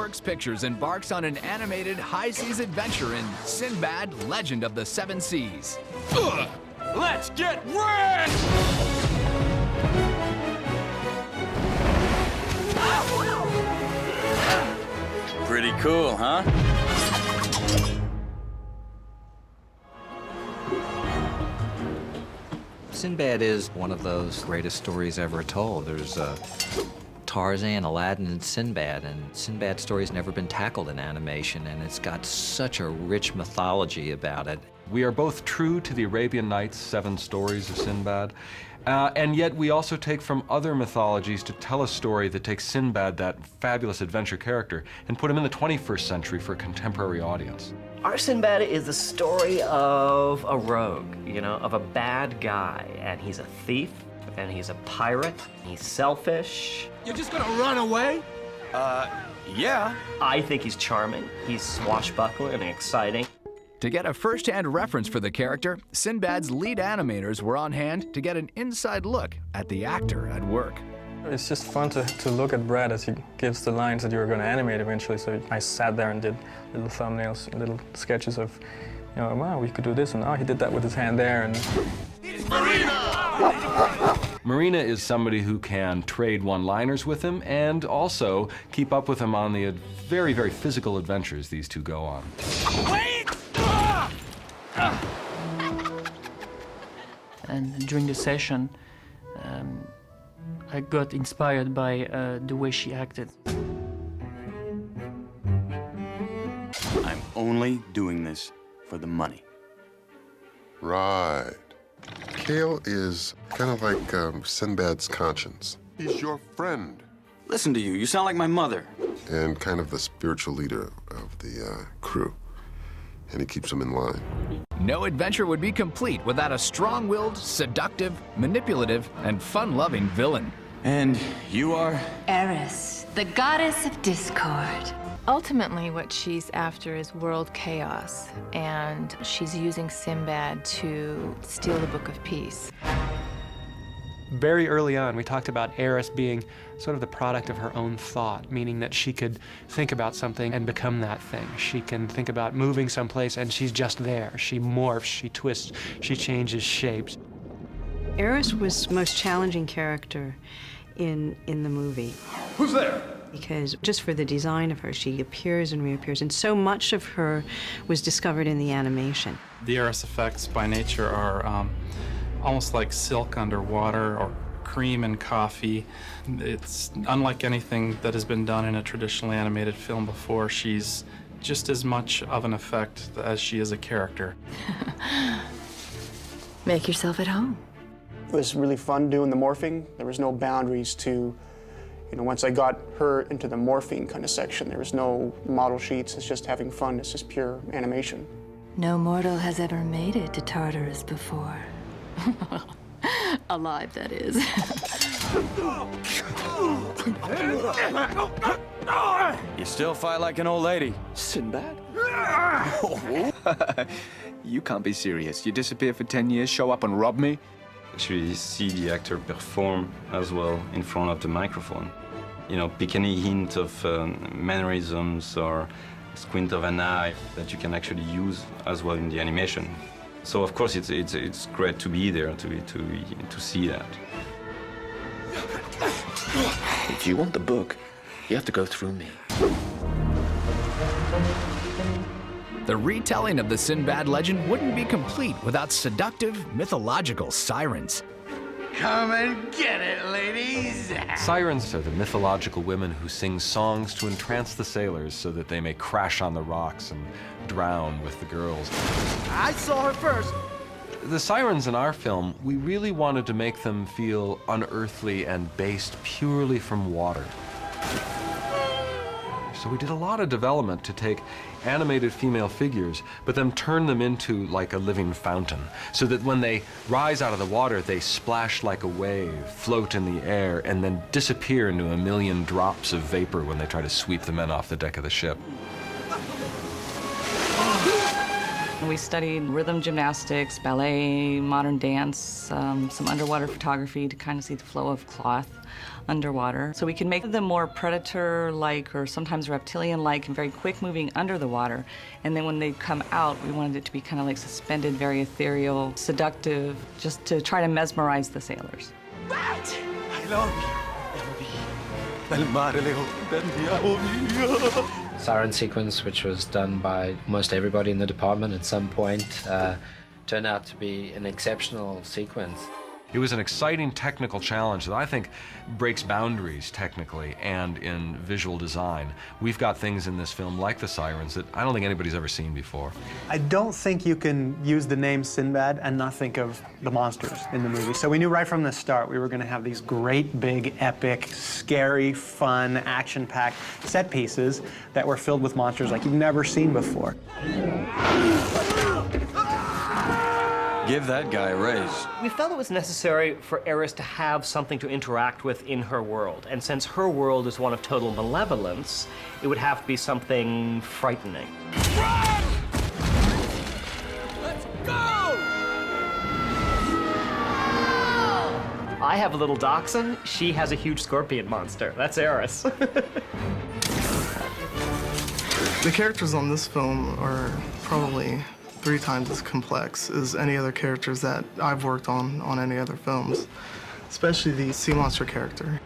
DreamWorks Pictures embarks on an animated high-seas adventure in Sinbad, Legend of the Seven Seas. Let's get rich! Pretty cool, huh? Sinbad is one of those greatest stories ever told. There's Tarzan, Aladdin, and Sinbad Sinbad's story's never been tackled in animation, and it's got such a rich mythology about it. We are both true to the Arabian Nights' 7 stories of Sinbad, and yet we also take from other mythologies to tell a story that takes Sinbad, that fabulous adventure character, and put him in the 21st century for a contemporary audience. Our Sinbad is the story of a rogue, you know, of a bad guy, and he's a thief, and he's a pirate, he's selfish. You're just gonna run away? Yeah. I think he's charming, he's swashbuckling and exciting. To get a first-hand reference for the character, Sinbad's lead animators were on hand to get an inside look at the actor at work. It's just fun to look at Brad as he gives the lines that you were going to animate eventually. So I sat there and did little thumbnails, little sketches of, you know, wow, we could do this, and oh, he did that with his hand there. And Marina is somebody who can trade one-liners with him and also keep up with him on the very, very physical adventures these two go on. Wait! And during the session, I got inspired by the way she acted. I'm only doing this for the money. Right. Kale is kind of like Sinbad's conscience. He's your friend. Listen to you. You sound like my mother. And kind of the spiritual leader of the crew. And he keeps them in line. No adventure would be complete without a strong-willed, seductive, manipulative, and fun-loving villain. And you are? Eris, the goddess of discord. Ultimately, what she's after is world chaos, and she's using Sinbad to steal the Book of Peace. Very early on, we talked about Eris being sort of the product of her own thought, meaning that she could think about something and become that thing. She can think about moving someplace, and she's just there. She morphs, she twists, she changes shapes. Eris was the most challenging character in the movie. Who's there? Because just for the design of her, she appears and reappears, and so much of her was discovered in the animation. the Eris effects by nature are almost like silk underwater or cream in coffee. It's unlike anything that has been done in a traditionally animated film before. She's just as much of an effect as she is a character. Make yourself at home. It was really fun doing the morphing. There was no boundaries to, once I got her into the morphing kind of section, there was no model sheets. It's just having fun. It's just pure animation. No mortal has ever made it to Tartarus before. Alive, that is. You still fight like an old lady. Sinbad? You can't be serious. You disappear for 10 years, show up and rob me? Actually see the actor perform as well in front of the microphone. Pick any hint of mannerisms or squint of an eye that you can actually use as well in the animation. So of course it's great to be there to see that. If you want the book, you have to go through me. The retelling of the Sinbad legend wouldn't be complete without seductive, mythological sirens. Come and get it, ladies! Sirens are the mythological women who sing songs to entrance the sailors so that they may crash on the rocks and drown with the girls. I saw her first! The sirens in our film, we really wanted to make them feel unearthly and based purely from water. So we did a lot of development to take animated female figures, but then turn them into like a living fountain, so that when they rise out of the water, they splash like a wave, float in the air, and then disappear into a million drops of vapor when they try to sweep the men off the deck of the ship. We studied rhythm gymnastics, ballet, modern dance, some underwater photography to kind of see the flow of cloth underwater. So we can make them more predator-like or sometimes reptilian-like and very quick-moving under the water. And then when they come out, we wanted it to be kind of like suspended, very ethereal, seductive, just to try to mesmerize the sailors. What? I love you. Siren sequence, which was done by almost everybody in the department at some point, turned out to be an exceptional sequence. It was an exciting technical challenge that I think breaks boundaries technically and in visual design. We've got things in this film like the sirens that I don't think anybody's ever seen before. I don't think you can use the name Sinbad and not think of the monsters in the movie. So we knew right from the start we were going to have these great, big, epic, scary, fun, action-packed set pieces that were filled with monsters like you've never seen before. Give that guy a raise. We felt it was necessary for Eris to have something to interact with in her world. And since her world is one of total malevolence, it would have to be something frightening. Run! Let's go! I have a little dachshund. She has a huge scorpion monster. That's Eris. The characters on this film are probably 3 times as complex as any other characters that I've worked on any other films, especially the sea monster character.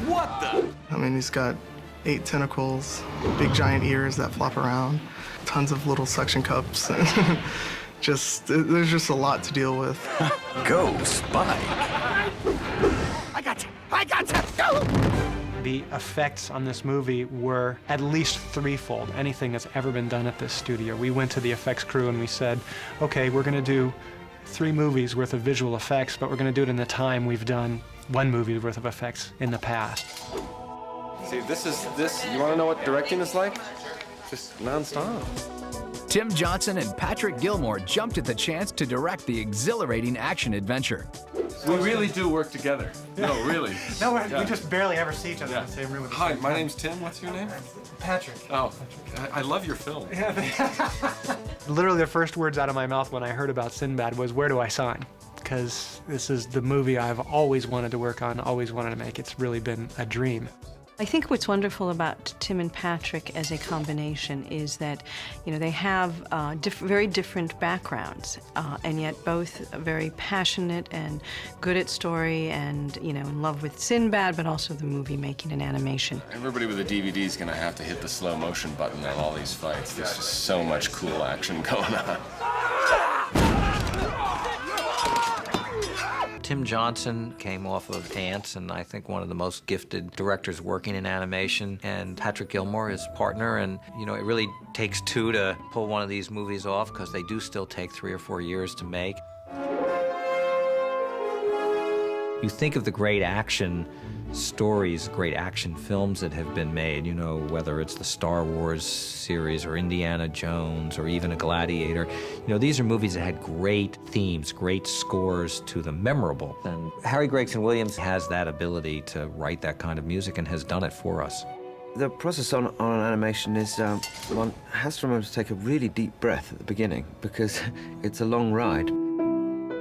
What the? I mean, he's got 8 tentacles, big giant ears that flop around, tons of little suction cups. There's just a lot to deal with. Go, Spike! I got you! I got you! Go! The effects on this movie were at least threefold anything that's ever been done at this studio. We went to the effects crew and we said, okay, we're going to do 3 movies worth of visual effects, but we're going to do it in the time we've done 1 movie worth of effects in the past. See, you want to know what directing is like? Just nonstop. Tim Johnson and Patrick Gilmore jumped at the chance to direct the exhilarating action adventure. We really do work together. No, really. No, we just barely ever see each other in the same room. Hi, my name's Tim. What's your name? Patrick. Oh, I love your film. Literally the first words out of my mouth when I heard about Sinbad was, where do I sign? Because this is the movie I've always wanted to work on, always wanted to make. It's really been a dream. I think what's wonderful about Tim and Patrick as a combination is that, they have very different backgrounds, and yet both very passionate and good at story and, in love with Sinbad, but also the movie making and animation. Everybody with a DVD is going to have to hit the slow motion button on all these fights. There's just so much cool action going on. Tim Johnson came off of Ants, and I think one of the most gifted directors working in animation, and Patrick Gilmore, his partner, and it really takes 2 to pull one of these movies off because they do still take 3 or 4 years to make. You think of the great action stories, great action films that have been made, whether it's the Star Wars series or Indiana Jones or even a Gladiator. These are movies that had great themes, great scores to them, memorable. And Harry Gregson Williams has that ability to write that kind of music and has done it for us. The process on an animation is one has to remember to take a really deep breath at the beginning because it's a long ride.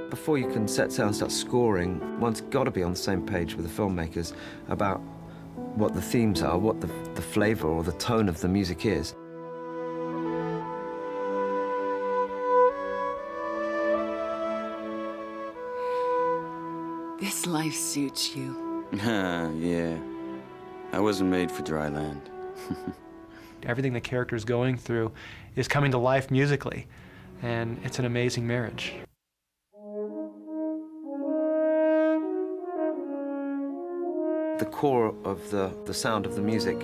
Before you can set sail and start scoring, one's got to be on the same page with the filmmakers about what the themes are, what the flavor or the tone of the music is. This life suits you. Yeah. I wasn't made for dry land. Everything the character's going through is coming to life musically, and it's an amazing marriage. The core of the sound of the music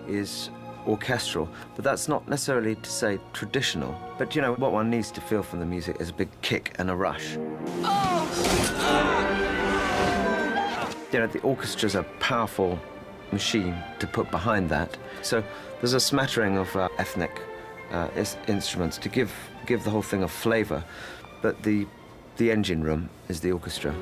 is orchestral, but that's not necessarily to say traditional. But what one needs to feel from the music is a big kick and a rush. The orchestra's a powerful machine to put behind that. So there's a smattering of ethnic instruments to give the whole thing a flavor, but the engine room is the orchestra.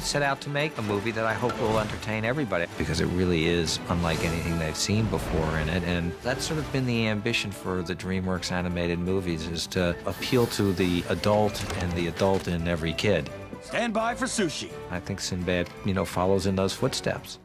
set out to make a movie that I hope will entertain everybody, because it really is unlike anything they've seen before in it. And that's sort of been the ambition for the DreamWorks animated movies, is to appeal to the adult and the adult in every kid. Stand by for sushi. I think Sinbad, follows in those footsteps.